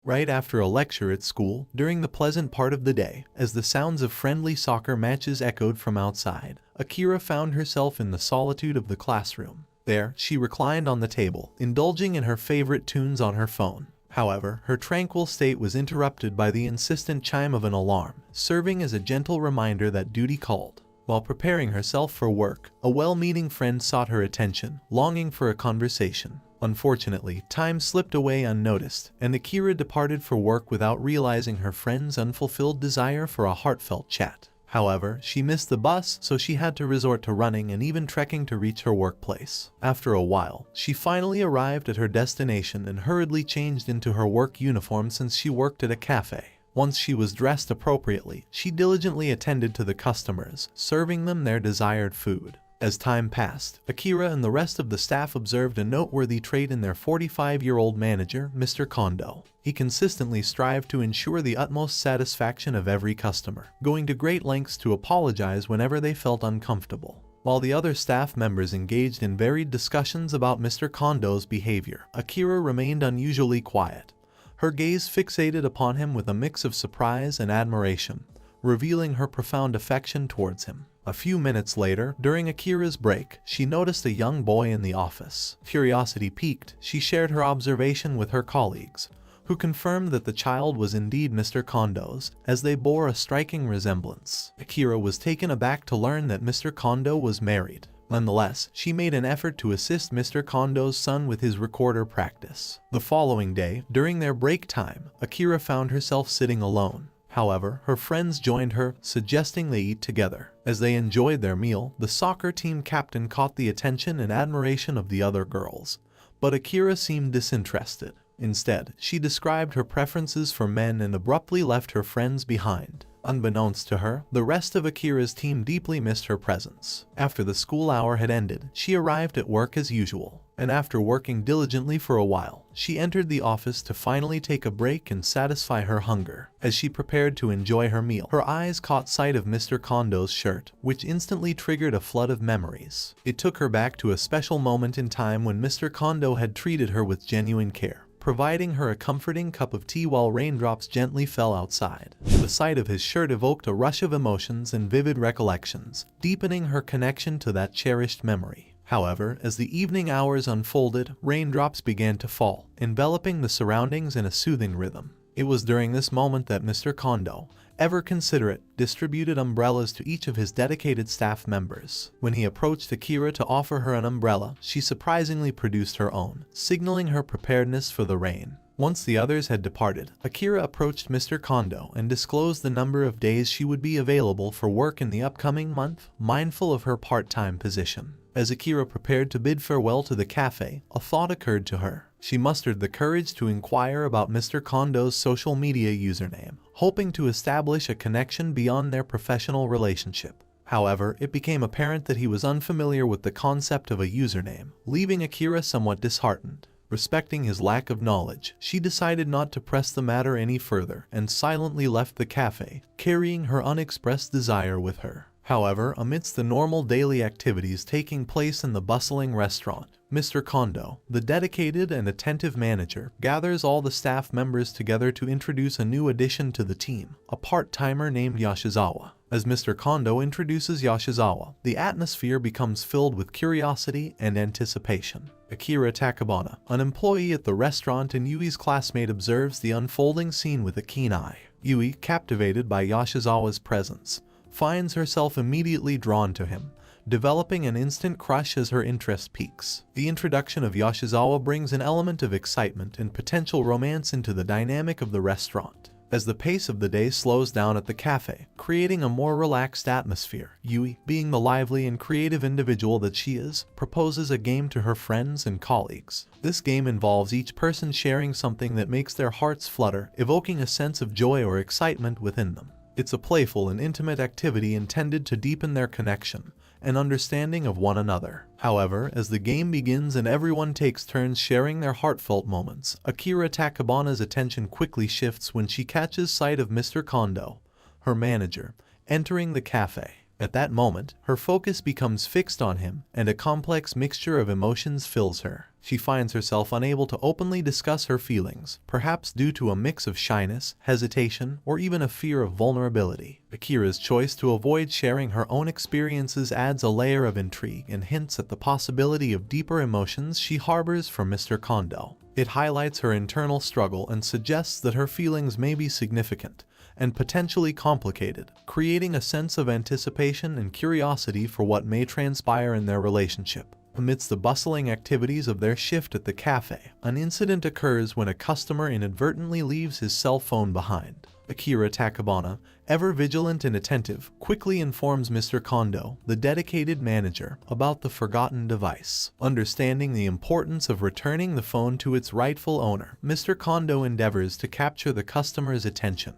Right after a lecture at school, during the pleasant part of the day, as the sounds of friendly soccer matches echoed from outside, Akira found herself in the solitude of the classroom. There, she reclined on the table, indulging in her favorite tunes on her phone. However, her tranquil state was interrupted by the insistent chime of an alarm, serving as a gentle reminder that duty called. While preparing herself for work, a well-meaning friend sought her attention, longing for a conversation. Unfortunately, time slipped away unnoticed, and Akira departed for work without realizing her friend's unfulfilled desire for a heartfelt chat. However, she missed the bus, so she had to resort to running and even trekking to reach her workplace. After a while, she finally arrived at her destination and hurriedly changed into her work uniform since she worked at a cafe. Once she was dressed appropriately, she diligently attended to the customers, serving them their desired food. As time passed, Akira and the rest of the staff observed a noteworthy trait in their 45-year-old manager, Mr. Kondou. He consistently strived to ensure the utmost satisfaction of every customer, going to great lengths to apologize whenever they felt uncomfortable. While the other staff members engaged in varied discussions about Mr. Kondou's behavior, Akira remained unusually quiet, her gaze fixated upon him with a mix of surprise and admiration, revealing her profound affection towards him. A few minutes later, during Akira's break, she noticed a young boy in the office. Curiosity piqued, she shared her observation with her colleagues, who confirmed that the child was indeed Mr. Kondou's, as they bore a striking resemblance. Akira was taken aback to learn that Mr. Kondou was married. Nonetheless, she made an effort to assist Mr. Kondou's son with his recorder practice. The following day, during their break time, Akira found herself sitting alone. However, her friends joined her, suggesting they eat together. As they enjoyed their meal, the soccer team captain caught the attention and admiration of the other girls, but Akira seemed disinterested. Instead, she described her preferences for men and abruptly left her friends behind. Unbeknownst to her, the rest of Akira's team deeply missed her presence. After the school hour had ended, she arrived at work as usual, and after working diligently for a while, she entered the office to finally take a break and satisfy her hunger. As she prepared to enjoy her meal, her eyes caught sight of Mr. Kondou's shirt, which instantly triggered a flood of memories. It took her back to a special moment in time when Mr. Kondou had treated her with genuine care, providing her a comforting cup of tea while raindrops gently fell outside. The sight of his shirt evoked a rush of emotions and vivid recollections, deepening her connection to that cherished memory. However, as the evening hours unfolded, raindrops began to fall, enveloping the surroundings in a soothing rhythm. It was during this moment that Mr. Kondou, ever considerate, distributed umbrellas to each of his dedicated staff members. When he approached Akira to offer her an umbrella, she surprisingly produced her own, signaling her preparedness for the rain. Once the others had departed, Akira approached Mr. Kondou and disclosed the number of days she would be available for work in the upcoming month, mindful of her part-time position. As Akira prepared to bid farewell to the cafe, a thought occurred to her. She mustered the courage to inquire about Mr. Kondou's social media username, hoping to establish a connection beyond their professional relationship. However, it became apparent that he was unfamiliar with the concept of a username, leaving Akira somewhat disheartened. Respecting his lack of knowledge, she decided not to press the matter any further and silently left the cafe, carrying her unexpressed desire with her. However, amidst the normal daily activities taking place in the bustling restaurant, Mr. Kondou, the dedicated and attentive manager, gathers all the staff members together to introduce a new addition to the team, a part-timer named Yoshizawa. As Mr. Kondou introduces Yoshizawa, the atmosphere becomes filled with curiosity and anticipation. Akira Tachibana, an employee at the restaurant and Yui's classmate, observes the unfolding scene with a keen eye. Yui, captivated by Yoshizawa's presence, finds herself immediately drawn to him, developing an instant crush as her interest peaks. The introduction of Yoshizawa brings an element of excitement and potential romance into the dynamic of the restaurant. As the pace of the day slows down at the cafe, creating a more relaxed atmosphere, Yui, being the lively and creative individual that she is, proposes a game to her friends and colleagues. This game involves each person sharing something that makes their hearts flutter, evoking a sense of joy or excitement within them. It's a playful and intimate activity intended to deepen their connection and understanding of one another. However, as the game begins and everyone takes turns sharing their heartfelt moments, Akira Tachibana's attention quickly shifts when she catches sight of Mr. Kondou, her manager, entering the cafe. At that moment, her focus becomes fixed on him, and a complex mixture of emotions fills her. She finds herself unable to openly discuss her feelings, perhaps due to a mix of shyness, hesitation, or even a fear of vulnerability. Akira's choice to avoid sharing her own experiences adds a layer of intrigue and hints at the possibility of deeper emotions she harbors for Mr. Kondou. It highlights her internal struggle and suggests that her feelings may be significant and potentially complicated, creating a sense of anticipation and curiosity for what may transpire in their relationship. Amidst the bustling activities of their shift at the cafe, an incident occurs when a customer inadvertently leaves his cell phone behind. Akira Tachibana, ever vigilant and attentive, quickly informs Mr. Kondou, the dedicated manager, about the forgotten device. Understanding the importance of returning the phone to its rightful owner, Mr. Kondou endeavors to capture the customer's attention,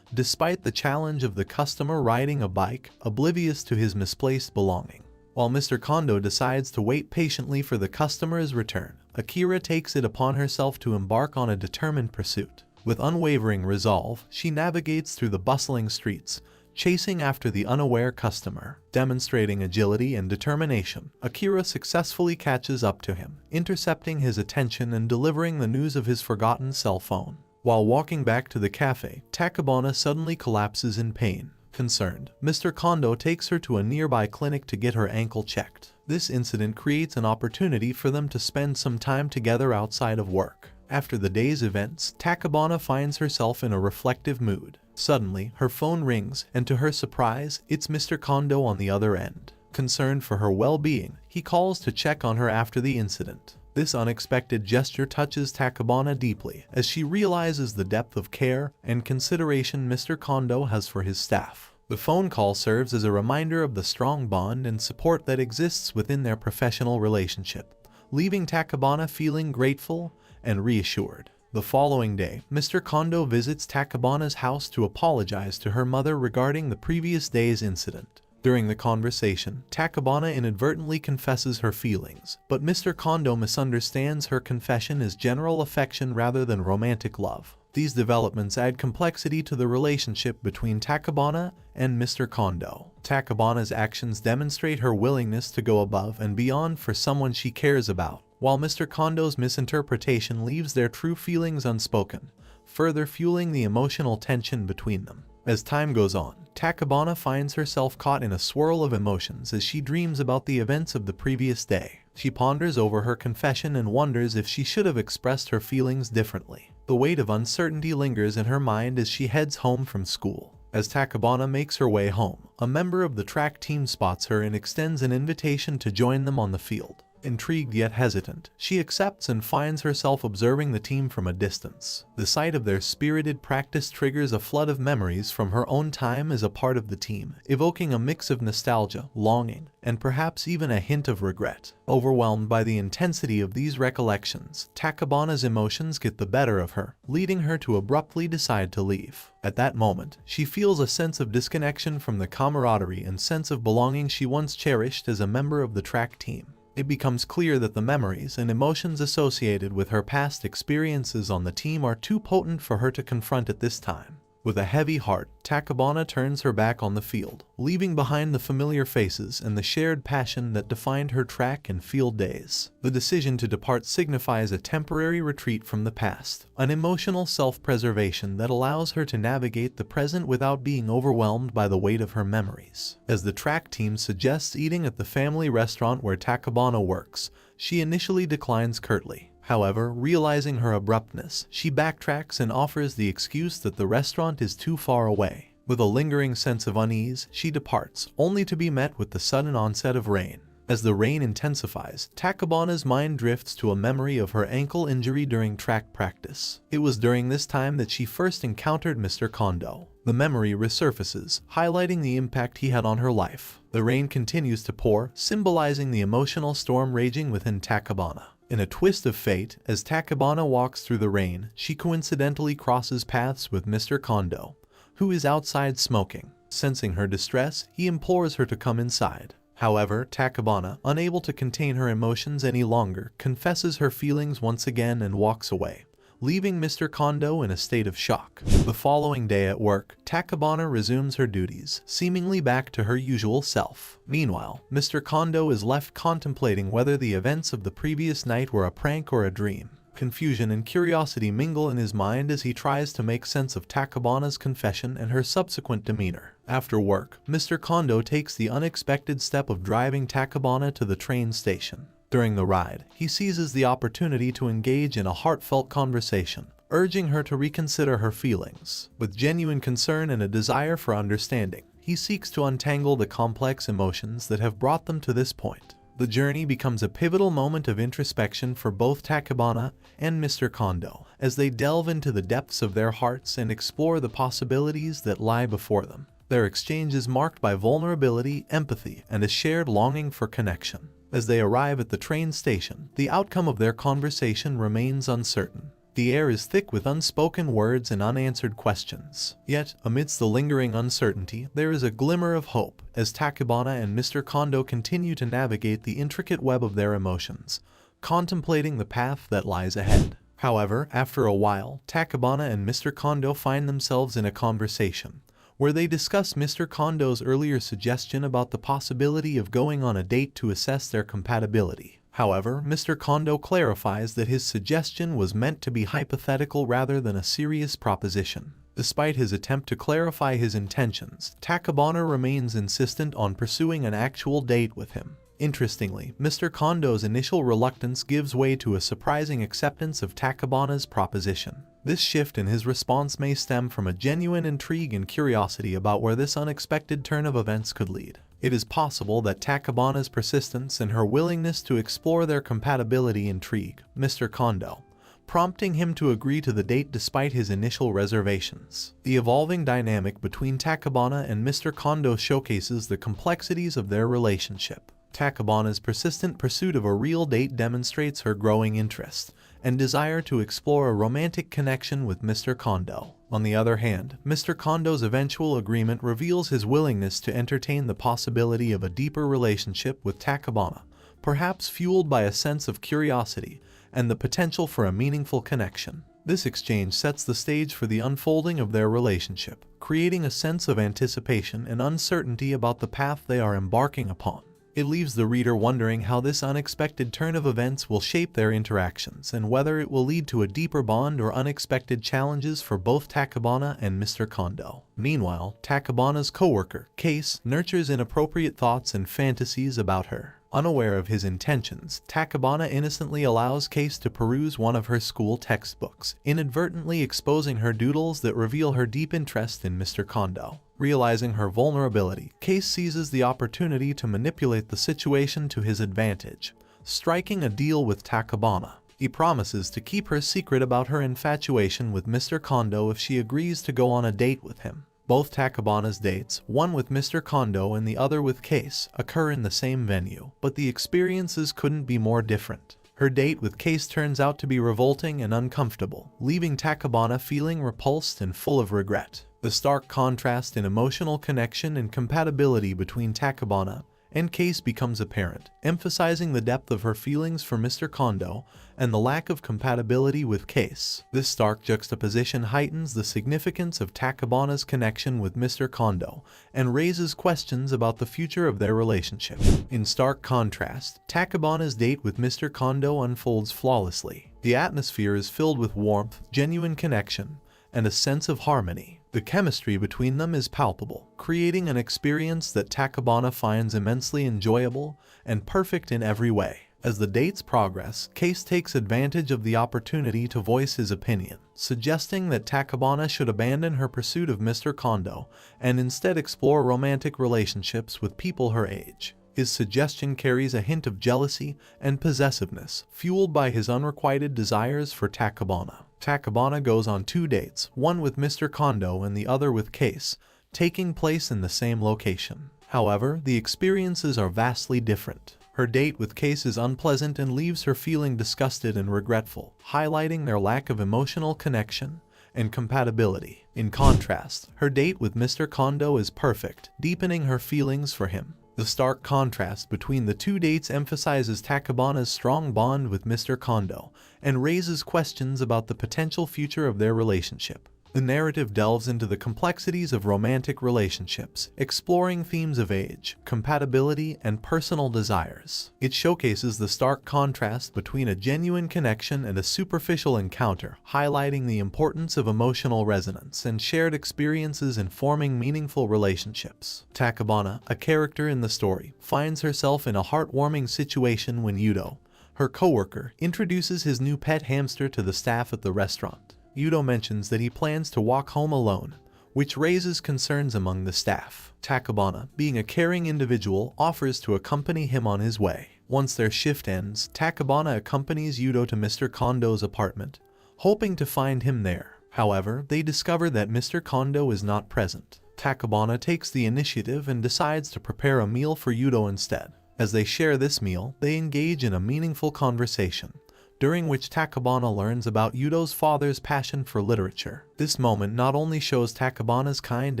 despite the challenge of the customer riding a bike, oblivious to his misplaced belonging. While Mr. Kondou decides to wait patiently for the customer's return, Akira takes it upon herself to embark on a determined pursuit. With unwavering resolve, she navigates through the bustling streets, chasing after the unaware customer. Demonstrating agility and determination, Akira successfully catches up to him, intercepting his attention and delivering the news of his forgotten cell phone. While walking back to the cafe, Tachibana suddenly collapses in pain. Concerned, Mr. Kondou takes her to a nearby clinic to get her ankle checked. This incident creates an opportunity for them to spend some time together outside of work. After the day's events, Tachibana finds herself in a reflective mood. Suddenly, her phone rings, and to her surprise, it's Mr. Kondou on the other end. Concerned for her well-being, he calls to check on her after the incident. This unexpected gesture touches Tachibana deeply, as she realizes the depth of care and consideration Mr. Kondou has for his staff. The phone call serves as a reminder of the strong bond and support that exists within their professional relationship, leaving Tachibana feeling grateful and reassured. The following day, Mr. Kondou visits Tachibana's house to apologize to her mother regarding the previous day's incident. During the conversation, Tachibana inadvertently confesses her feelings, but Mr. Kondou misunderstands her confession as general affection rather than romantic love. These developments add complexity to the relationship between Tachibana and Mr. Kondou. Tachibana's actions demonstrate her willingness to go above and beyond for someone she cares about, while Mr. Kondou's misinterpretation leaves their true feelings unspoken, further fueling the emotional tension between them. As time goes on, Tachibana finds herself caught in a swirl of emotions as she dreams about the events of the previous day. She ponders over her confession and wonders if she should have expressed her feelings differently. The weight of uncertainty lingers in her mind as she heads home from school. As Tachibana makes her way home, a member of the track team spots her and extends an invitation to join them on the field. Intrigued yet hesitant, she accepts and finds herself observing the team from a distance. The sight of their spirited practice triggers a flood of memories from her own time as a part of the team, evoking a mix of nostalgia, longing, and perhaps even a hint of regret. Overwhelmed by the intensity of these recollections, Tachibana's emotions get the better of her, leading her to abruptly decide to leave. At that moment, she feels a sense of disconnection from the camaraderie and sense of belonging she once cherished as a member of the track team. It becomes clear that the memories and emotions associated with her past experiences on the team are too potent for her to confront at this time. With a heavy heart, Tachibana turns her back on the field, leaving behind the familiar faces and the shared passion that defined her track and field days. The decision to depart signifies a temporary retreat from the past, an emotional self-preservation that allows her to navigate the present without being overwhelmed by the weight of her memories. As the track team suggests eating at the family restaurant where Tachibana works, she initially declines curtly. However, realizing her abruptness, she backtracks and offers the excuse that the restaurant is too far away. With a lingering sense of unease, she departs, only to be met with the sudden onset of rain. As the rain intensifies, Tachibana's mind drifts to a memory of her ankle injury during track practice. It was during this time that she first encountered Mr. Kondou. The memory resurfaces, highlighting the impact he had on her life. The rain continues to pour, symbolizing the emotional storm raging within Tachibana. In a twist of fate, as Tachibana walks through the rain, she coincidentally crosses paths with Mr. Kondou, who is outside smoking. Sensing her distress, he implores her to come inside. However, Tachibana, unable to contain her emotions any longer, confesses her feelings once again and walks away, leaving Mr. Kondou in a state of shock. The following day at work, Tachibana resumes her duties, seemingly back to her usual self. Meanwhile, Mr. Kondou is left contemplating whether the events of the previous night were a prank or a dream. Confusion and curiosity mingle in his mind as he tries to make sense of Tachibana's confession and her subsequent demeanor. After work, Mr. Kondou takes the unexpected step of driving Tachibana to the train station. During the ride, he seizes the opportunity to engage in a heartfelt conversation, urging her to reconsider her feelings. With genuine concern and a desire for understanding, he seeks to untangle the complex emotions that have brought them to this point. The journey becomes a pivotal moment of introspection for both Tachibana and Mr. Kondou, as they delve into the depths of their hearts and explore the possibilities that lie before them. Their exchange is marked by vulnerability, empathy, and a shared longing for connection. As they arrive at the train station, the outcome of their conversation remains uncertain. The air is thick with unspoken words and unanswered questions. Yet, amidst the lingering uncertainty, there is a glimmer of hope as Tachibana and Mr. Kondou continue to navigate the intricate web of their emotions, contemplating the path that lies ahead. However, after a while, Tachibana and Mr. Kondou find themselves in a conversation, where they discuss Mr. Kondou's earlier suggestion about the possibility of going on a date to assess their compatibility. However, Mr. Kondou clarifies that his suggestion was meant to be hypothetical rather than a serious proposition. Despite his attempt to clarify his intentions, Tachibana remains insistent on pursuing an actual date with him. Interestingly, Mr. Kondou's initial reluctance gives way to a surprising acceptance of Tachibana's proposition. This shift in his response may stem from a genuine intrigue and curiosity about where this unexpected turn of events could lead. It is possible that Tachibana's persistence and her willingness to explore their compatibility intrigue Mr. Kondou, prompting him to agree to the date despite his initial reservations. The evolving dynamic between Tachibana and Mr. Kondou showcases the complexities of their relationship. Tachibana's persistent pursuit of a real date demonstrates her growing interest and desire to explore a romantic connection with Mr. Kondou. On the other hand, Mr. Kondou's eventual agreement reveals his willingness to entertain the possibility of a deeper relationship with Tachibana, perhaps fueled by a sense of curiosity and the potential for a meaningful connection. This exchange sets the stage for the unfolding of their relationship, creating a sense of anticipation and uncertainty about the path they are embarking upon. It leaves the reader wondering how this unexpected turn of events will shape their interactions and whether it will lead to a deeper bond or unexpected challenges for both Tachibana and Mr. Kondou. Meanwhile, Tachibana's co-worker, Case, nurtures inappropriate thoughts and fantasies about her. Unaware of his intentions, Tachibana innocently allows Case to peruse one of her school textbooks, inadvertently exposing her doodles that reveal her deep interest in Mr. Kondou. Realizing her vulnerability, Case seizes the opportunity to manipulate the situation to his advantage, striking a deal with Tachibana. He promises to keep her secret about her infatuation with Mr. Kondou if she agrees to go on a date with him. Both Tachibana's dates, one with Mr. Kondou and the other with Case, occur in the same venue, but the experiences couldn't be more different. Her date with Case turns out to be revolting and uncomfortable, leaving Tachibana feeling repulsed and full of regret. The stark contrast in emotional connection and compatibility between Tachibana and Case becomes apparent, emphasizing the depth of her feelings for Mr. Kondou and the lack of compatibility with Case. This stark juxtaposition heightens the significance of Tachibana's connection with Mr. Kondou and raises questions about the future of their relationship. In stark contrast, Tachibana's date with Mr. Kondou unfolds flawlessly. The atmosphere is filled with warmth, genuine connection, and a sense of harmony. The chemistry between them is palpable, creating an experience that Tachibana finds immensely enjoyable and perfect in every way. As the dates progress, Case takes advantage of the opportunity to voice his opinion, suggesting that Tachibana should abandon her pursuit of Mr. Kondou and instead explore romantic relationships with people her age. His suggestion carries a hint of jealousy and possessiveness, fueled by his unrequited desires for Tachibana. Tachibana goes on 2 dates, one with Mr. Kondou and the other with Case, taking place in the same location. However, the experiences are vastly different. Her date with Case is unpleasant and leaves her feeling disgusted and regretful, highlighting their lack of emotional connection and compatibility. In contrast, her date with Mr. Kondou is perfect, deepening her feelings for him. The stark contrast between the two dates emphasizes Tachibana's strong bond with Mr. Kondou and raises questions about the potential future of their relationship. The narrative delves into the complexities of romantic relationships, exploring themes of age, compatibility, and personal desires. It showcases the stark contrast between a genuine connection and a superficial encounter, highlighting the importance of emotional resonance and shared experiences in forming meaningful relationships. Tachibana, a character in the story, finds herself in a heartwarming situation when Yudo, her coworker, introduces his new pet hamster to the staff at the restaurant. Yudo mentions that he plans to walk home alone, which raises concerns among the staff. Tachibana, being a caring individual, offers to accompany him on his way. Once their shift ends, Tachibana accompanies Yudo to Mr. Kondou's apartment, hoping to find him there. However, they discover that Mr. Kondou is not present. Tachibana takes the initiative and decides to prepare a meal for Yudo instead. As they share this meal, they engage in a meaningful conversation, during which Tachibana learns about Yudo's father's passion for literature. This moment not only shows Tachibana's kind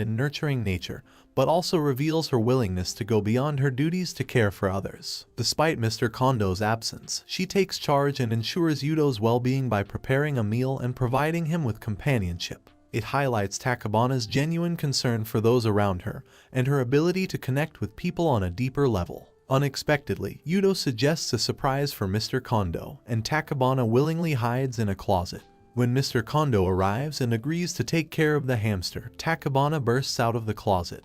and nurturing nature, but also reveals her willingness to go beyond her duties to care for others. Despite Mr. Kondou's absence, she takes charge and ensures Yudo's well-being by preparing a meal and providing him with companionship. It highlights Tachibana's genuine concern for those around her and her ability to connect with people on a deeper level. Unexpectedly, Yudo suggests a surprise for Mr. Kondou, and Tachibana willingly hides in a closet. When Mr. Kondou arrives and agrees to take care of the hamster, Tachibana bursts out of the closet,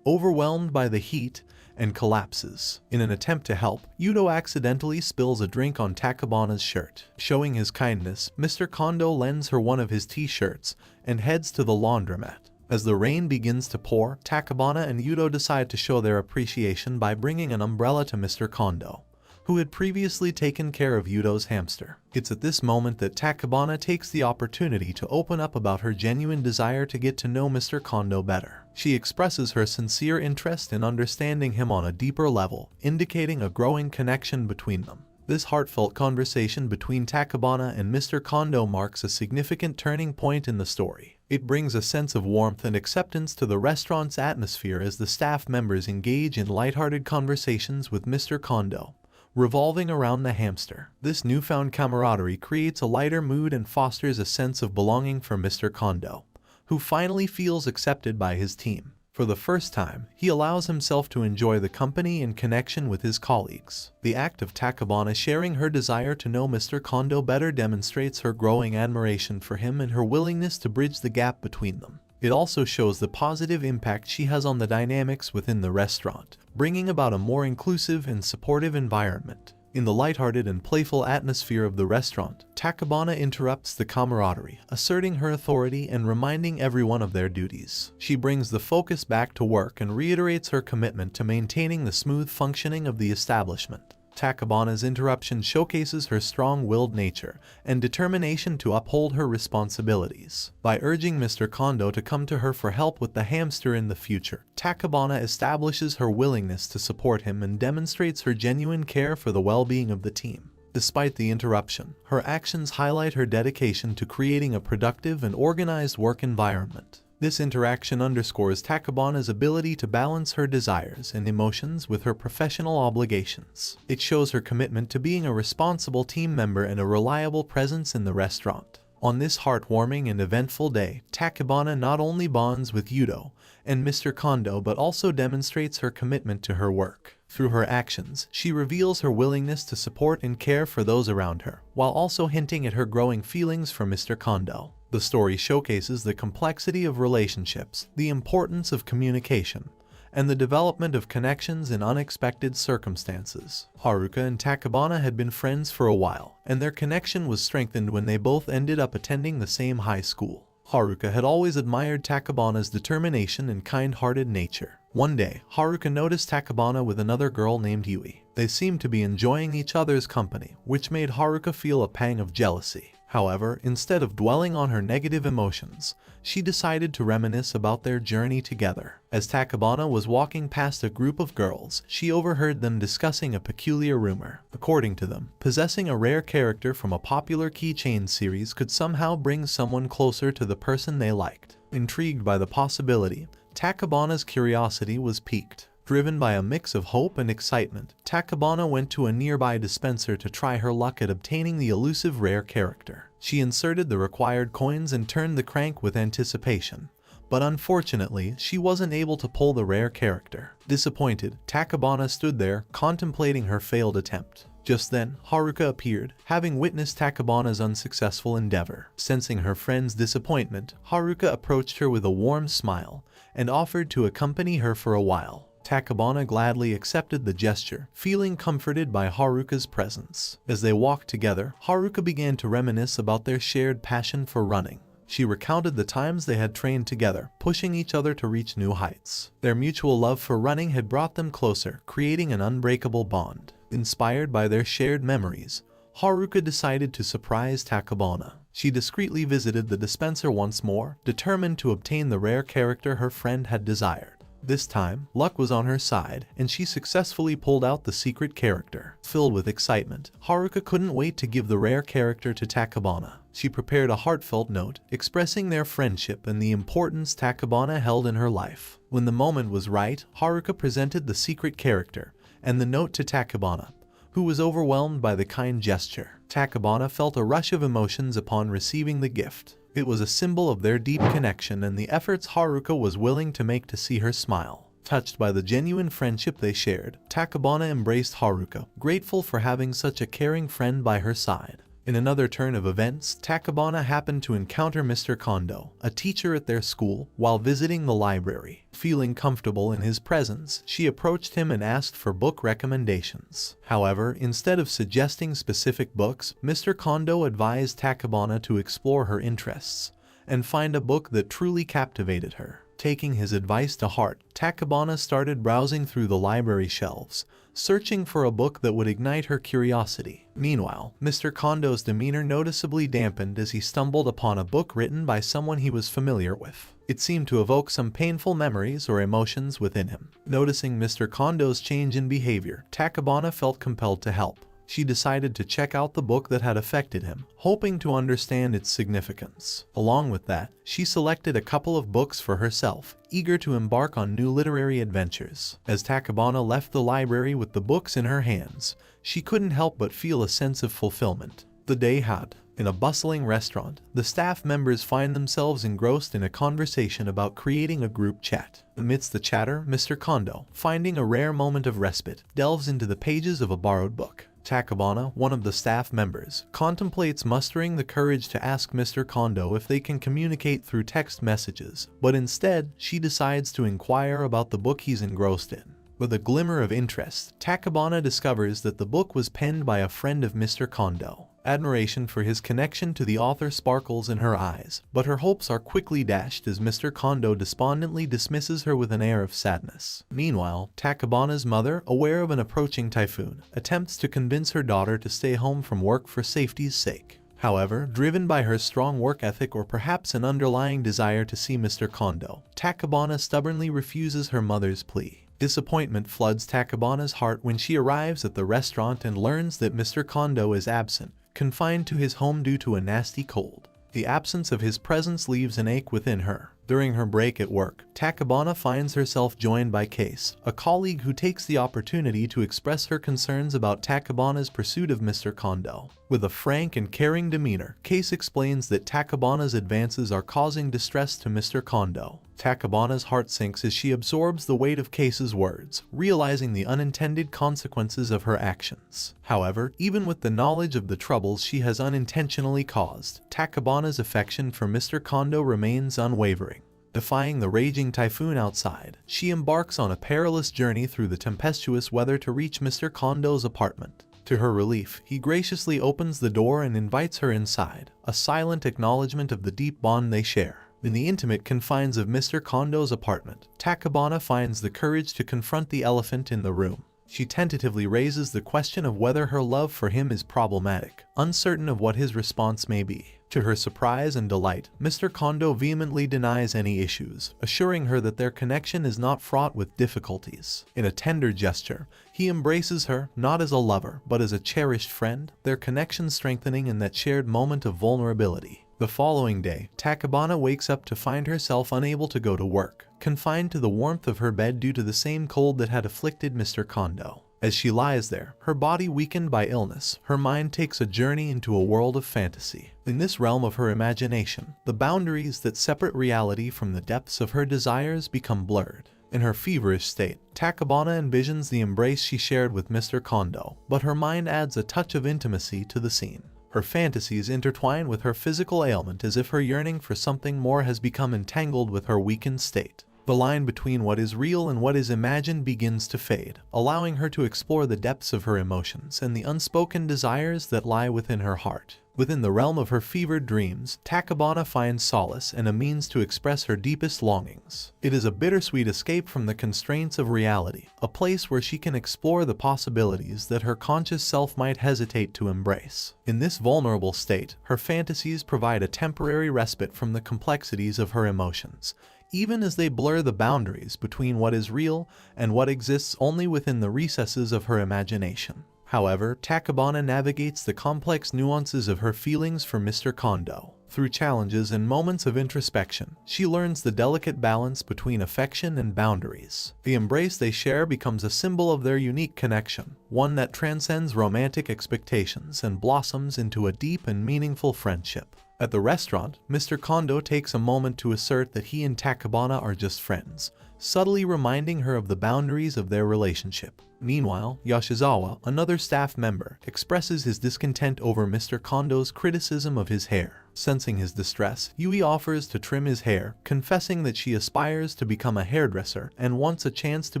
overwhelmed by the heat, and collapses. In an attempt to help, Yudo accidentally spills a drink on Tachibana's shirt. Showing his kindness, Mr. Kondou lends her one of his t-shirts and heads to the laundromat. As the rain begins to pour, Tachibana and Yudo decide to show their appreciation by bringing an umbrella to Mr. Kondou, who had previously taken care of Yudo's hamster. It's at this moment that Tachibana takes the opportunity to open up about her genuine desire to get to know Mr. Kondou better. She expresses her sincere interest in understanding him on a deeper level, indicating a growing connection between them. This heartfelt conversation between Tachibana and Mr. Kondou marks a significant turning point in the story. It brings a sense of warmth and acceptance to the restaurant's atmosphere as the staff members engage in lighthearted conversations with Mr. Kondou, revolving around the hamster. This newfound camaraderie creates a lighter mood and fosters a sense of belonging for Mr. Kondou, who finally feels accepted by his team. For the first time, he allows himself to enjoy the company and connection with his colleagues. The act of Tachibana sharing her desire to know Mr. Kondou better demonstrates her growing admiration for him and her willingness to bridge the gap between them. It also shows the positive impact she has on the dynamics within the restaurant, bringing about a more inclusive and supportive environment. In the lighthearted and playful atmosphere of the restaurant, Tachibana interrupts the camaraderie, asserting her authority and reminding everyone of their duties. She brings the focus back to work and reiterates her commitment to maintaining the smooth functioning of the establishment. Tachibana's interruption showcases her strong-willed nature and determination to uphold her responsibilities. By urging Mr. Kondou to come to her for help with the hamster in the future, Tachibana establishes her willingness to support him and demonstrates her genuine care for the well-being of the team. Despite the interruption, her actions highlight her dedication to creating a productive and organized work environment. This interaction underscores Tachibana's ability to balance her desires and emotions with her professional obligations. It shows her commitment to being a responsible team member and a reliable presence in the restaurant. On this heartwarming and eventful day, Tachibana not only bonds with Yudo and Mr. Kondou but also demonstrates her commitment to her work. Through her actions, she reveals her willingness to support and care for those around her, while also hinting at her growing feelings for Mr. Kondou. The story showcases the complexity of relationships, the importance of communication, and the development of connections in unexpected circumstances. Haruka and Tachibana had been friends for a while, and their connection was strengthened when they both ended up attending the same high school. Haruka had always admired Tachibana's determination and kind-hearted nature. One day, Haruka noticed Tachibana with another girl named Yui. They seemed to be enjoying each other's company, which made Haruka feel a pang of jealousy. However, instead of dwelling on her negative emotions, she decided to reminisce about their journey together. As Tachibana was walking past a group of girls, she overheard them discussing a peculiar rumor. According to them, possessing a rare character from a popular keychain series could somehow bring someone closer to the person they liked. Intrigued by the possibility, Tachibana's curiosity was piqued. Driven by a mix of hope and excitement, Tachibana went to a nearby dispenser to try her luck at obtaining the elusive rare character. She inserted the required coins and turned the crank with anticipation. But unfortunately, she wasn't able to pull the rare character. Disappointed, Tachibana stood there, contemplating her failed attempt. Just then, Haruka appeared, having witnessed Tachibana's unsuccessful endeavor. Sensing her friend's disappointment, Haruka approached her with a warm smile and offered to accompany her for a while. Tachibana gladly accepted the gesture, feeling comforted by Haruka's presence. As they walked together, Haruka began to reminisce about their shared passion for running. She recounted the times they had trained together, pushing each other to reach new heights. Their mutual love for running had brought them closer, creating an unbreakable bond. Inspired by their shared memories, Haruka decided to surprise Tachibana. She discreetly visited the dispenser once more, determined to obtain the rare character her friend had desired. This time, luck was on her side, and she successfully pulled out the secret character. Filled with excitement, Haruka couldn't wait to give the rare character to Tachibana. She prepared a heartfelt note, expressing their friendship and the importance Tachibana held in her life. When the moment was right, Haruka presented the secret character and the note to Tachibana, who was overwhelmed by the kind gesture. Tachibana felt a rush of emotions upon receiving the gift. It was a symbol of their deep connection and the efforts Haruka was willing to make to see her smile. Touched by the genuine friendship they shared, Tachibana embraced Haruka, grateful for having such a caring friend by her side. In another turn of events, Tachibana happened to encounter Mr. Kondou, a teacher at their school, while visiting the library. Feeling comfortable in his presence, she approached him and asked for book recommendations. However, instead of suggesting specific books, Mr. Kondou advised Tachibana to explore her interests and find a book that truly captivated her. Taking his advice to heart, Tachibana started browsing through the library shelves, searching for a book that would ignite her curiosity. Meanwhile, Mr. Kondou's demeanor noticeably dampened as he stumbled upon a book written by someone he was familiar with. It seemed to evoke some painful memories or emotions within him. Noticing Mr. Kondou's change in behavior, Tachibana felt compelled to help. She decided to check out the book that had affected him, hoping to understand its significance. Along with that, she selected a couple of books for herself, eager to embark on new literary adventures. As Tachibana left the library with the books in her hands, she couldn't help but feel a sense of fulfillment. The day had. In a bustling restaurant, the staff members find themselves engrossed in a conversation about creating a group chat. Amidst the chatter, Mr. Kondou, finding a rare moment of respite, delves into the pages of a borrowed book. Tachibana, one of the staff members, contemplates mustering the courage to ask Mr. Kondou if they can communicate through text messages, but instead, she decides to inquire about the book he's engrossed in. With a glimmer of interest, Tachibana discovers that the book was penned by a friend of Mr. Kondou. Admiration for his connection to the author sparkles in her eyes, but her hopes are quickly dashed as Mr. Kondou despondently dismisses her with an air of sadness. Meanwhile, Tachibana's mother, aware of an approaching typhoon, attempts to convince her daughter to stay home from work for safety's sake. However, driven by her strong work ethic or perhaps an underlying desire to see Mr. Kondou, Tachibana stubbornly refuses her mother's plea. Disappointment floods Tachibana's heart when she arrives at the restaurant and learns that Mr. Kondou is absent, confined to his home due to a nasty cold. The absence of his presence leaves an ache within her. During her break at work, Tachibana finds herself joined by Case, a colleague who takes the opportunity to express her concerns about Tachibana's pursuit of Mr. Kondou. With a frank and caring demeanor, Case explains that Tachibana's advances are causing distress to Mr. Kondou. Tachibana's heart sinks as she absorbs the weight of Case's words, realizing the unintended consequences of her actions. However, even with the knowledge of the troubles she has unintentionally caused, Tachibana's affection for Mr. Kondou remains unwavering. Defying the raging typhoon outside, she embarks on a perilous journey through the tempestuous weather to reach Mr. Kondou's apartment. To her relief, he graciously opens the door and invites her inside, a silent acknowledgement of the deep bond they share. In the intimate confines of Mr. Kondou's apartment, Tachibana finds the courage to confront the elephant in the room. She tentatively raises the question of whether her love for him is problematic, uncertain of what his response may be. To her surprise and delight, Mr. Kondou vehemently denies any issues, assuring her that their connection is not fraught with difficulties. In a tender gesture, he embraces her, not as a lover, but as a cherished friend, their connection strengthening in that shared moment of vulnerability. The following day, Tachibana wakes up to find herself unable to go to work, confined to the warmth of her bed due to the same cold that had afflicted Mr. Kondou. As she lies there, her body weakened by illness, her mind takes a journey into a world of fantasy. In this realm of her imagination, the boundaries that separate reality from the depths of her desires become blurred. In her feverish state, Tachibana envisions the embrace she shared with Mr. Kondou, but her mind adds a touch of intimacy to the scene. Her fantasies intertwine with her physical ailment as if her yearning for something more has become entangled with her weakened state. The line between what is real and what is imagined begins to fade, allowing her to explore the depths of her emotions and the unspoken desires that lie within her heart. Within the realm of her fevered dreams, Tachibana finds solace and a means to express her deepest longings. It is a bittersweet escape from the constraints of reality, a place where she can explore the possibilities that her conscious self might hesitate to embrace. In this vulnerable state, her fantasies provide a temporary respite from the complexities of her emotions, even as they blur the boundaries between what is real and what exists only within the recesses of her imagination. However, Tachibana navigates the complex nuances of her feelings for Mr. Kondou. Through challenges and moments of introspection, she learns the delicate balance between affection and boundaries. The embrace they share becomes a symbol of their unique connection, one that transcends romantic expectations and blossoms into a deep and meaningful friendship. At the restaurant, Mr. Kondou takes a moment to assert that he and Tachibana are just friends, subtly reminding her of the boundaries of their relationship. Meanwhile, Yoshizawa, another staff member, expresses his discontent over Mr. Kondou's criticism of his hair. Sensing his distress, Yui offers to trim his hair, confessing that she aspires to become a hairdresser and wants a chance to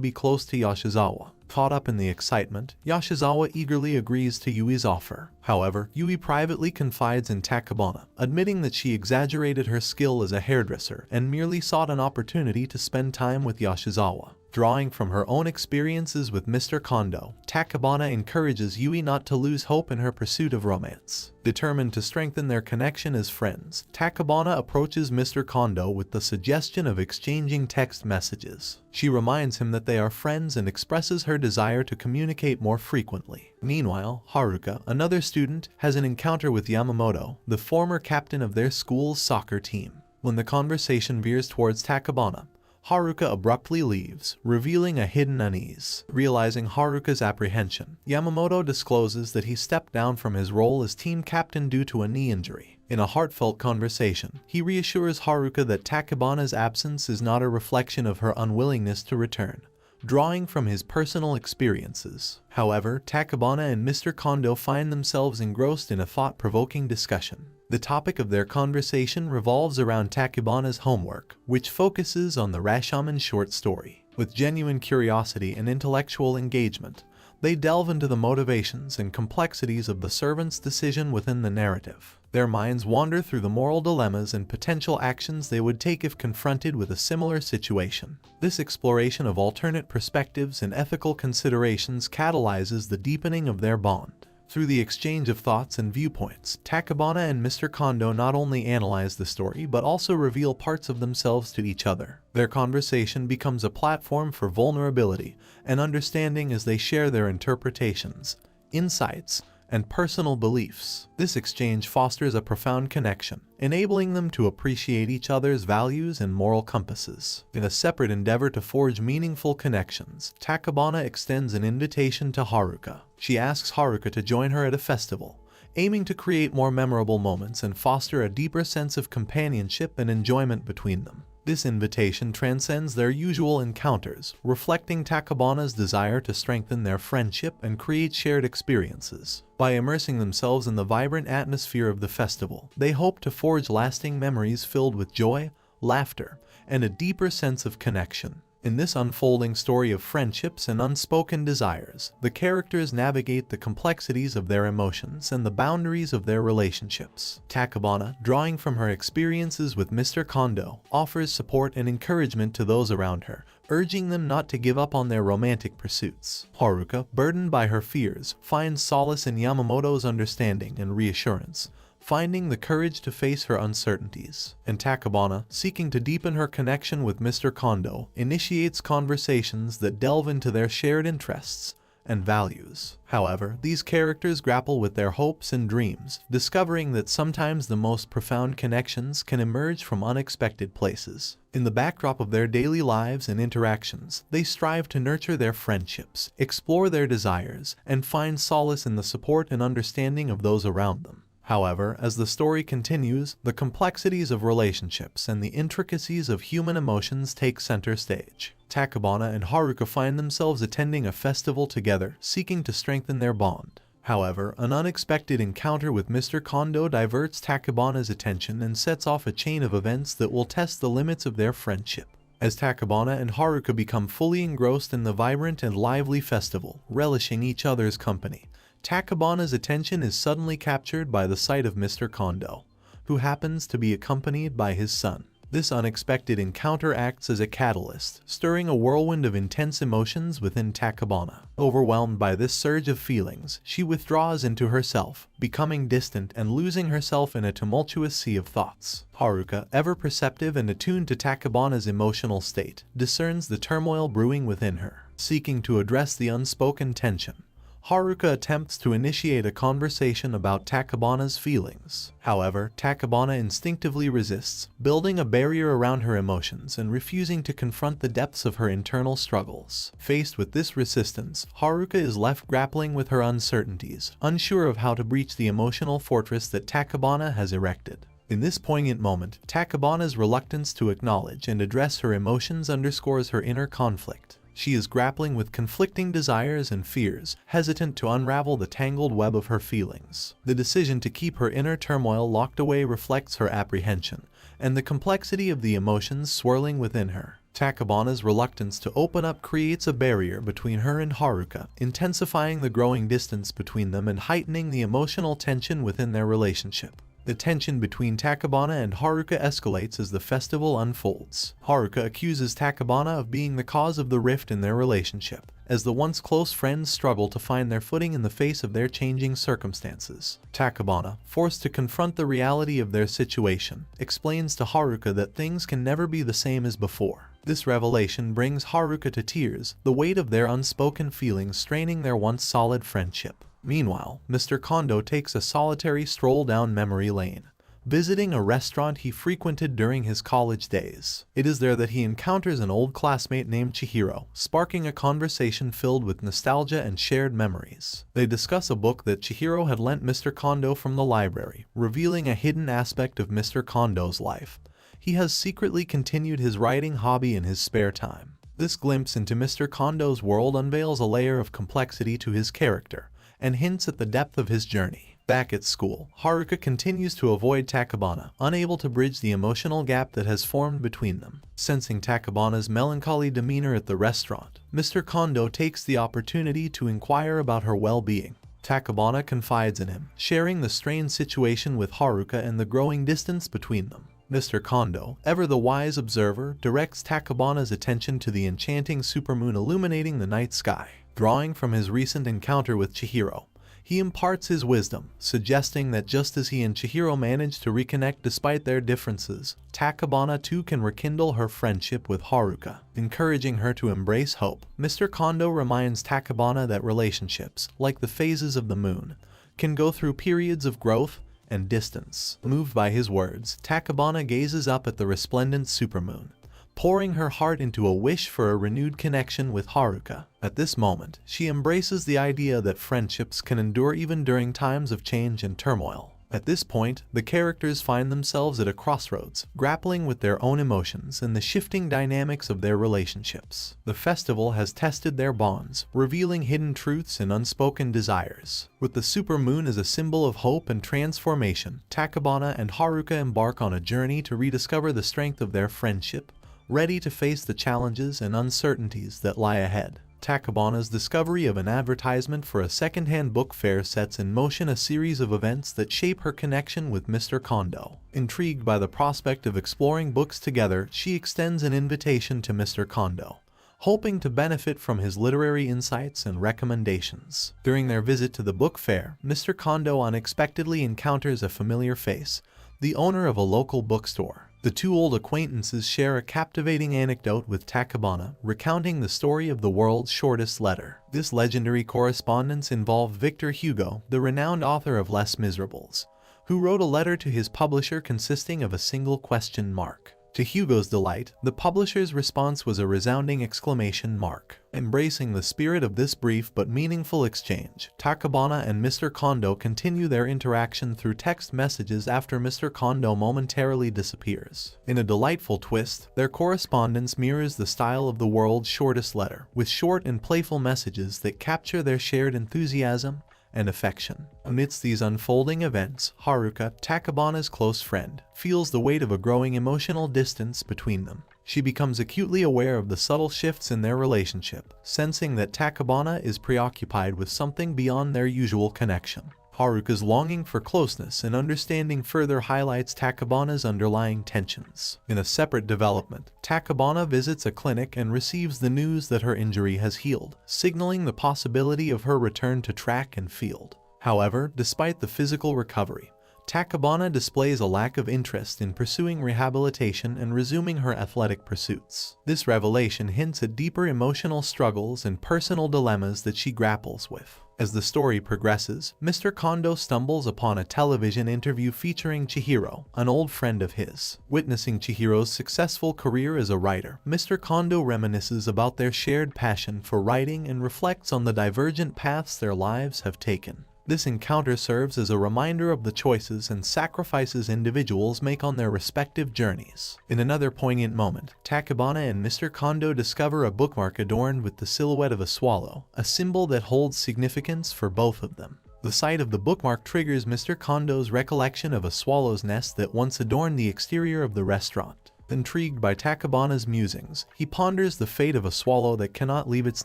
be close to Yoshizawa. Caught up in the excitement, Yoshizawa eagerly agrees to Yui's offer. However, Yui privately confides in Tachibana, admitting that she exaggerated her skill as a hairdresser and merely sought an opportunity to spend time with Yoshizawa. Drawing from her own experiences with Mr. Kondou, Tachibana encourages Yui not to lose hope in her pursuit of romance. Determined to strengthen their connection as friends, Tachibana approaches Mr. Kondou with the suggestion of exchanging text messages. She reminds him that they are friends and expresses her desire to communicate more frequently. Meanwhile, Haruka, another student, has an encounter with Yamamoto, the former captain of their school's soccer team. When the conversation veers towards Tachibana, Haruka abruptly leaves, revealing a hidden unease. Realizing Haruka's apprehension, Yamamoto discloses that he stepped down from his role as team captain due to a knee injury. In a heartfelt conversation, he reassures Haruka that Tachibana's absence is not a reflection of her unwillingness to return, drawing from his personal experiences. However, Tachibana and Mr. Kondou find themselves engrossed in a thought-provoking discussion. The topic of their conversation revolves around Tachibana's homework, which focuses on the Rashomon short story. With genuine curiosity and intellectual engagement, they delve into the motivations and complexities of the servant's decision within the narrative. Their minds wander through the moral dilemmas and potential actions they would take if confronted with a similar situation. This exploration of alternate perspectives and ethical considerations catalyzes the deepening of their bond. Through the exchange of thoughts and viewpoints, Tachibana and Mr. Kondou not only analyze the story but also reveal parts of themselves to each other. Their conversation becomes a platform for vulnerability and understanding as they share their interpretations, insights, and personal beliefs. This exchange fosters a profound connection, enabling them to appreciate each other's values and moral compasses. In a separate endeavor to forge meaningful connections, Tachibana extends an invitation to Haruka. She asks Haruka to join her at a festival, aiming to create more memorable moments and foster a deeper sense of companionship and enjoyment between them. This invitation transcends their usual encounters, reflecting Tachibana's desire to strengthen their friendship and create shared experiences. By immersing themselves in the vibrant atmosphere of the festival, they hope to forge lasting memories filled with joy, laughter, and a deeper sense of connection. In this unfolding story of friendships and unspoken desires, the characters navigate the complexities of their emotions and the boundaries of their relationships. Tachibana, drawing from her experiences with Mr. Kondou, offers support and encouragement to those around her, urging them not to give up on their romantic pursuits. Haruka, burdened by her fears, finds solace in Yamamoto's understanding and reassurance, finding the courage to face her uncertainties. And Tachibana, seeking to deepen her connection with Mr. Kondou, initiates conversations that delve into their shared interests, and values. However, these characters grapple with their hopes and dreams, discovering that sometimes the most profound connections can emerge from unexpected places. In the backdrop of their daily lives and interactions, they strive to nurture their friendships, explore their desires, and find solace in the support and understanding of those around them. However, as the story continues, the complexities of relationships and the intricacies of human emotions take center stage. Tachibana and Haruka find themselves attending a festival together, seeking to strengthen their bond. However, an unexpected encounter with Mr. Kondou diverts Tachibana's attention and sets off a chain of events that will test the limits of their friendship. As Tachibana and Haruka become fully engrossed in the vibrant and lively festival, relishing each other's company, Tachibana's attention is suddenly captured by the sight of Mr. Kondou, who happens to be accompanied by his son. This unexpected encounter acts as a catalyst, stirring a whirlwind of intense emotions within Tachibana. Overwhelmed by this surge of feelings, she withdraws into herself, becoming distant and losing herself in a tumultuous sea of thoughts. Haruka, ever perceptive and attuned to Tachibana's emotional state, discerns the turmoil brewing within her. Seeking to address the unspoken tension, Haruka attempts to initiate a conversation about Tachibana's feelings. However, Tachibana instinctively resists, building a barrier around her emotions and refusing to confront the depths of her internal struggles. Faced with this resistance, Haruka is left grappling with her uncertainties, unsure of how to breach the emotional fortress that Tachibana has erected. In this poignant moment, Tachibana's reluctance to acknowledge and address her emotions underscores her inner conflict. She is grappling with conflicting desires and fears, hesitant to unravel the tangled web of her feelings. The decision to keep her inner turmoil locked away reflects her apprehension and the complexity of the emotions swirling within her. Tachibana's reluctance to open up creates a barrier between her and Haruka, intensifying the growing distance between them and heightening the emotional tension within their relationship. The tension between Tachibana and Haruka escalates as the festival unfolds. Haruka accuses Tachibana of being the cause of the rift in their relationship, as the once close friends struggle to find their footing in the face of their changing circumstances. Tachibana, forced to confront the reality of their situation, explains to Haruka that things can never be the same as before. This revelation brings Haruka to tears, the weight of their unspoken feelings straining their once solid friendship. Meanwhile, Mr. Kondou takes a solitary stroll down memory lane, visiting a restaurant he frequented during his college days. It is there that he encounters an old classmate named Chihiro, sparking a conversation filled with nostalgia and shared memories. They discuss a book that Chihiro had lent Mr. Kondou from the library, revealing a hidden aspect of Mr. Kondou's life. He has secretly continued his writing hobby in his spare time. This glimpse into Mr. Kondou's world unveils a layer of complexity to his character, and hints at the depth of his journey. Back at school, Haruka continues to avoid Tachibana, unable to bridge the emotional gap that has formed between them. Sensing Tachibana's melancholy demeanor at the restaurant, Mr. Kondou takes the opportunity to inquire about her well-being. Tachibana confides in him, sharing the strained situation with Haruka and the growing distance between them. Mr. Kondou, ever the wise observer, directs Tachibana's attention to the enchanting supermoon illuminating the night sky. Drawing from his recent encounter with Chihiro, he imparts his wisdom, suggesting that just as he and Chihiro managed to reconnect despite their differences, Tachibana too can rekindle her friendship with Haruka. Encouraging her to embrace hope, Mr. Kondou reminds Tachibana that relationships, like the phases of the moon, can go through periods of growth and distance. Moved by his words, Tachibana gazes up at the resplendent supermoon, pouring her heart into a wish for a renewed connection with Haruka. At this moment, she embraces the idea that friendships can endure even during times of change and turmoil. At this point, the characters find themselves at a crossroads, grappling with their own emotions and the shifting dynamics of their relationships. The festival has tested their bonds, revealing hidden truths and unspoken desires. With the supermoon as a symbol of hope and transformation, Tachibana and Haruka embark on a journey to rediscover the strength of their friendship, ready to face the challenges and uncertainties that lie ahead. Tachibana's discovery of an advertisement for a second-hand book fair sets in motion a series of events that shape her connection with Mr. Kondou. Intrigued by the prospect of exploring books together, she extends an invitation to Mr. Kondou, hoping to benefit from his literary insights and recommendations. During their visit to the book fair, Mr. Kondou unexpectedly encounters a familiar face, the owner of a local bookstore. The two old acquaintances share a captivating anecdote with Tachibana, recounting the story of the world's shortest letter. This legendary correspondence involved Victor Hugo, the renowned author of Les Miserables, who wrote a letter to his publisher consisting of a single question mark. To Hugo's delight, the publisher's response was a resounding exclamation mark. Embracing the spirit of this brief but meaningful exchange, Tachibana and Mr. Kondou continue their interaction through text messages after Mr. Kondou momentarily disappears. In a delightful twist, their correspondence mirrors the style of the world's shortest letter, with short and playful messages that capture their shared enthusiasm and affection. Amidst these unfolding events, Haruka, Tachibana's close friend, feels the weight of a growing emotional distance between them. She becomes acutely aware of the subtle shifts in their relationship, sensing that Tachibana is preoccupied with something beyond their usual connection. Haruka's longing for closeness and understanding further highlights Tachibana's underlying tensions. In a separate development, Tachibana visits a clinic and receives the news that her injury has healed, signaling the possibility of her return to track and field. However, despite the physical recovery, Tachibana displays a lack of interest in pursuing rehabilitation and resuming her athletic pursuits. This revelation hints at deeper emotional struggles and personal dilemmas that she grapples with. As the story progresses, Mr. Kondou stumbles upon a television interview featuring Chihiro, an old friend of his. Witnessing Chihiro's successful career as a writer, Mr. Kondou reminisces about their shared passion for writing and reflects on the divergent paths their lives have taken. This encounter serves as a reminder of the choices and sacrifices individuals make on their respective journeys. In another poignant moment, Tachibana and Mr. Kondou discover a bookmark adorned with the silhouette of a swallow, a symbol that holds significance for both of them. The sight of the bookmark triggers Mr. Kondou's recollection of a swallow's nest that once adorned the exterior of the restaurant. Intrigued by Tachibana's musings, he ponders the fate of a swallow that cannot leave its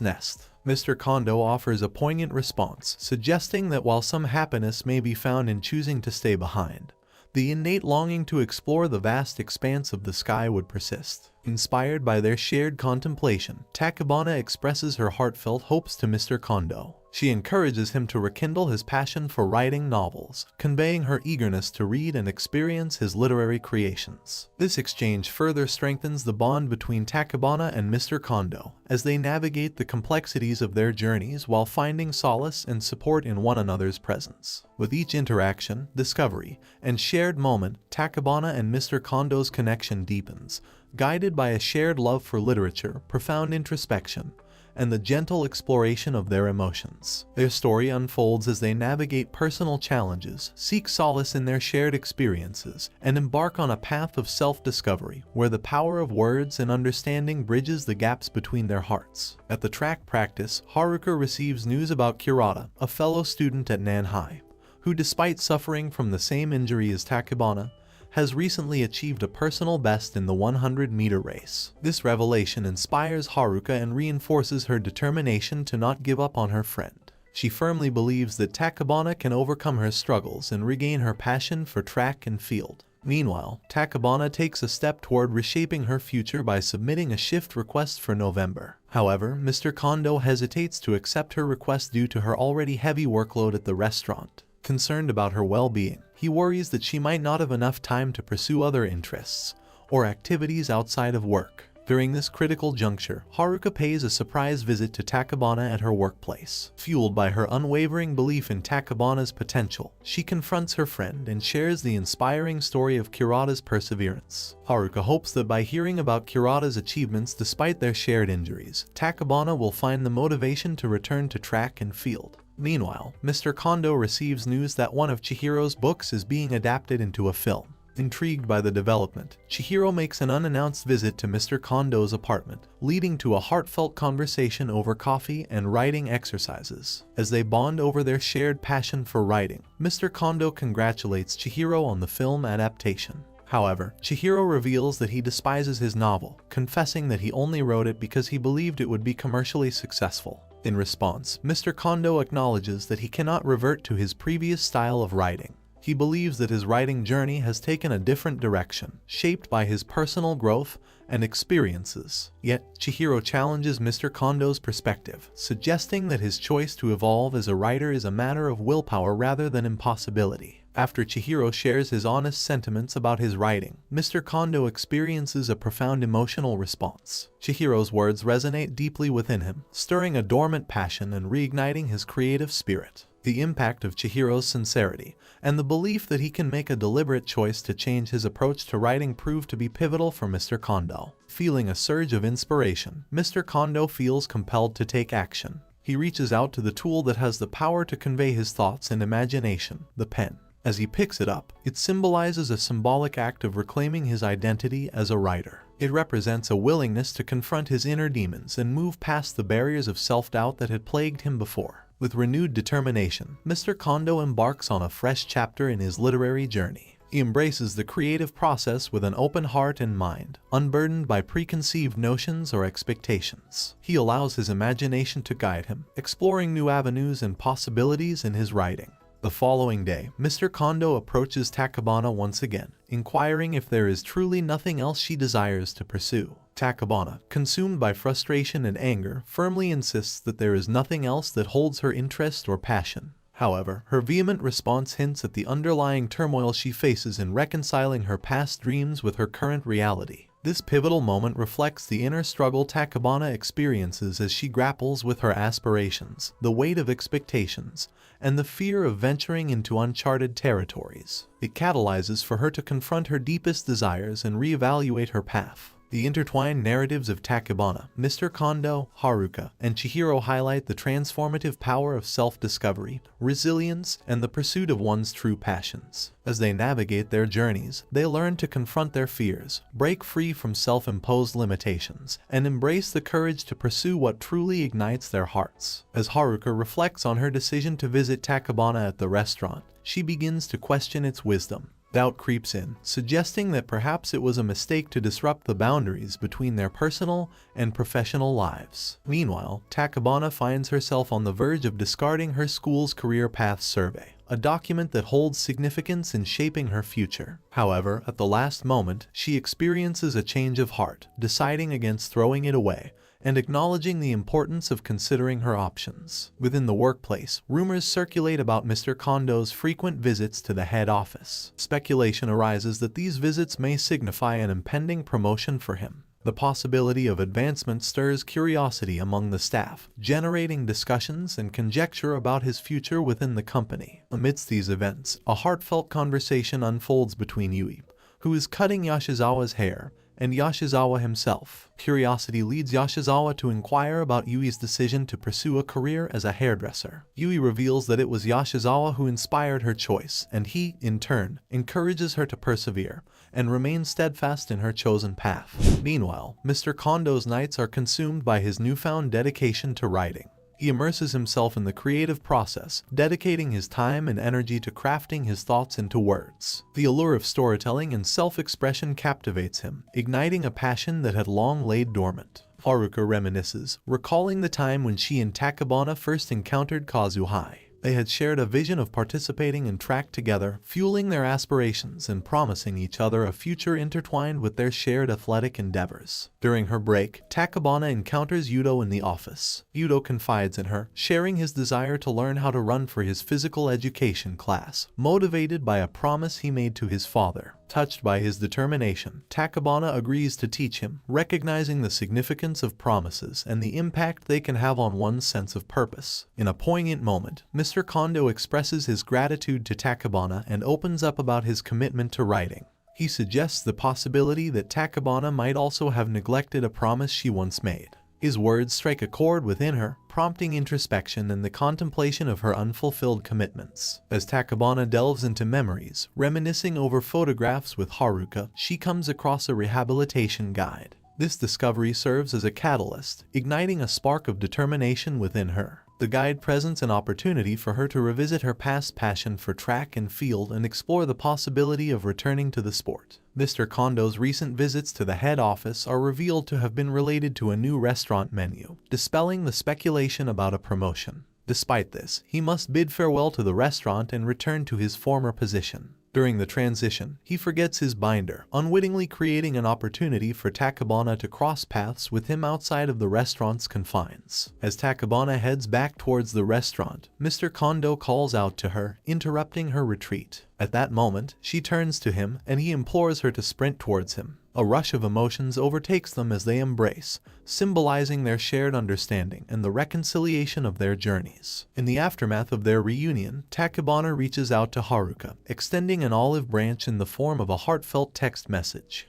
nest. Mr. Kondou offers a poignant response, suggesting that while some happiness may be found in choosing to stay behind, the innate longing to explore the vast expanse of the sky would persist. Inspired by their shared contemplation, Tachibana expresses her heartfelt hopes to Mr. Kondou. She encourages him to rekindle his passion for writing novels, conveying her eagerness to read and experience his literary creations. This exchange further strengthens the bond between Tachibana and Mr. Kondou, as they navigate the complexities of their journeys while finding solace and support in one another's presence. With each interaction, discovery, and shared moment, Tachibana and Mr. Kondou's connection deepens, guided by a shared love for literature, profound introspection, and the gentle exploration of their emotions. Their story unfolds as they navigate personal challenges, seek solace in their shared experiences, and embark on a path of self-discovery where the power of words and understanding bridges the gaps between their hearts. At the track practice, Haruka receives news about Kurata, a fellow student at Nanhai, who despite suffering from the same injury as Tachibana, has recently achieved a personal best in the 100-meter race. This revelation inspires Haruka and reinforces her determination to not give up on her friend. She firmly believes that Tachibana can overcome her struggles and regain her passion for track and field. Meanwhile, Tachibana takes a step toward reshaping her future by submitting a shift request for November. However, Mr. Kondou hesitates to accept her request due to her already heavy workload at the restaurant. Concerned about her well-being, he worries that she might not have enough time to pursue other interests or activities outside of work. During this critical juncture, Haruka pays a surprise visit to Tachibana at her workplace. Fueled by her unwavering belief in Tachibana's potential, she confronts her friend and shares the inspiring story of Kurata's perseverance. Haruka hopes that by hearing about Kurata's achievements despite their shared injuries, Tachibana will find the motivation to return to track and field. Meanwhile, Mr. Kondou receives news that one of Chihiro's books is being adapted into a film. Intrigued by the development, Chihiro makes an unannounced visit to Mr. Kondou's apartment, leading to a heartfelt conversation over coffee and writing exercises. As they bond over their shared passion for writing, Mr. Kondou congratulates Chihiro on the film adaptation. However, Chihiro reveals that he despises his novel, confessing that he only wrote it because he believed it would be commercially successful. In response, Mr. Kondou acknowledges that he cannot revert to his previous style of writing. He believes that his writing journey has taken a different direction, shaped by his personal growth and experiences. Yet, Chihiro challenges Mr. Kondou's perspective, suggesting that his choice to evolve as a writer is a matter of willpower rather than impossibility. After Chihiro shares his honest sentiments about his writing, Mr. Kondo experiences a profound emotional response. Chihiro's words resonate deeply within him, stirring a dormant passion and reigniting his creative spirit. The impact of Chihiro's sincerity and the belief that he can make a deliberate choice to change his approach to writing proved to be pivotal for Mr. Kondo. Feeling a surge of inspiration, Mr. Kondo feels compelled to take action. He reaches out to the tool that has the power to convey his thoughts and imagination, the pen. As he picks it up, it symbolizes a symbolic act of reclaiming his identity as a writer. It represents a willingness to confront his inner demons and move past the barriers of self-doubt that had plagued him before. With renewed determination, Mr. Kondo embarks on a fresh chapter in his literary journey. He embraces the creative process with an open heart and mind, unburdened by preconceived notions or expectations. He allows his imagination to guide him, exploring new avenues and possibilities in his writing. The following day, Mr. Kondo approaches Tachibana once again, inquiring if there is truly nothing else she desires to pursue. Tachibana, consumed by frustration and anger, firmly insists that there is nothing else that holds her interest or passion. However, her vehement response hints at the underlying turmoil she faces in reconciling her past dreams with her current reality. This pivotal moment reflects the inner struggle Tachibana experiences as she grapples with her aspirations, the weight of expectations, and the fear of venturing into uncharted territories. It catalyzes for her to confront her deepest desires and reevaluate her path. The intertwined narratives of Tachibana, Mr. Kondo, Haruka, and Chihiro highlight the transformative power of self-discovery, resilience, and the pursuit of one's true passions. As they navigate their journeys, they learn to confront their fears, break free from self-imposed limitations, and embrace the courage to pursue what truly ignites their hearts. As Haruka reflects on her decision to visit Tachibana at the restaurant, she begins to question its wisdom. Doubt creeps in, suggesting that perhaps it was a mistake to disrupt the boundaries between their personal and professional lives. Meanwhile, Tachibana finds herself on the verge of discarding her school's career path survey, a document that holds significance in shaping her future. However, at the last moment, she experiences a change of heart, deciding against throwing it away and acknowledging the importance of considering her options. Within the workplace, rumors circulate about Mr. Kondo's frequent visits to the head office. Speculation arises that these visits may signify an impending promotion for him. The possibility of advancement stirs curiosity among the staff, generating discussions and conjecture about his future within the company. Amidst these events, a heartfelt conversation unfolds between Yui, who is cutting Yashizawa's hair, and Yashizawa himself. Curiosity leads Yashizawa to inquire about Yui's decision to pursue a career as a hairdresser. Yui reveals that it was Yashizawa who inspired her choice, and he, in turn, encourages her to persevere and remain steadfast in her chosen path. Meanwhile, Mr. Kondo's nights are consumed by his newfound dedication to writing. He immerses himself in the creative process, dedicating his time and energy to crafting his thoughts into words. The allure of storytelling and self-expression captivates him, igniting a passion that had long laid dormant. Haruka reminisces, recalling the time when she and Tachibana first encountered Kazuhai. They had shared a vision of participating in track together, fueling their aspirations and promising each other a future intertwined with their shared athletic endeavors. During her break, Tachibana encounters Yudo in the office. Yudo confides in her, sharing his desire to learn how to run for his physical education class, motivated by a promise he made to his father. Touched by his determination, Tachibana agrees to teach him, recognizing the significance of promises and the impact they can have on one's sense of purpose. In a poignant moment, Mr. Kondo expresses his gratitude to Tachibana and opens up about his commitment to writing. He suggests the possibility that Tachibana might also have neglected a promise she once made. His words strike a chord within her, prompting introspection and the contemplation of her unfulfilled commitments. As Tachibana delves into memories, reminiscing over photographs with Haruka, she comes across a rehabilitation guide. This discovery serves as a catalyst, igniting a spark of determination within her. The guide presents an opportunity for her to revisit her past passion for track and field and explore the possibility of returning to the sport. Mr. Kondo's recent visits to the head office are revealed to have been related to a new restaurant menu, dispelling the speculation about a promotion. Despite this, he must bid farewell to the restaurant and return to his former position. During the transition, he forgets his binder, unwittingly creating an opportunity for Tachibana to cross paths with him outside of the restaurant's confines. As Tachibana heads back towards the restaurant, Mr. Kondo calls out to her, interrupting her retreat. At that moment, she turns to him and he implores her to sprint towards him. A rush of emotions overtakes them as they embrace, symbolizing their shared understanding and the reconciliation of their journeys. In the aftermath of their reunion, Tachibana reaches out to Haruka, extending an olive branch in the form of a heartfelt text message.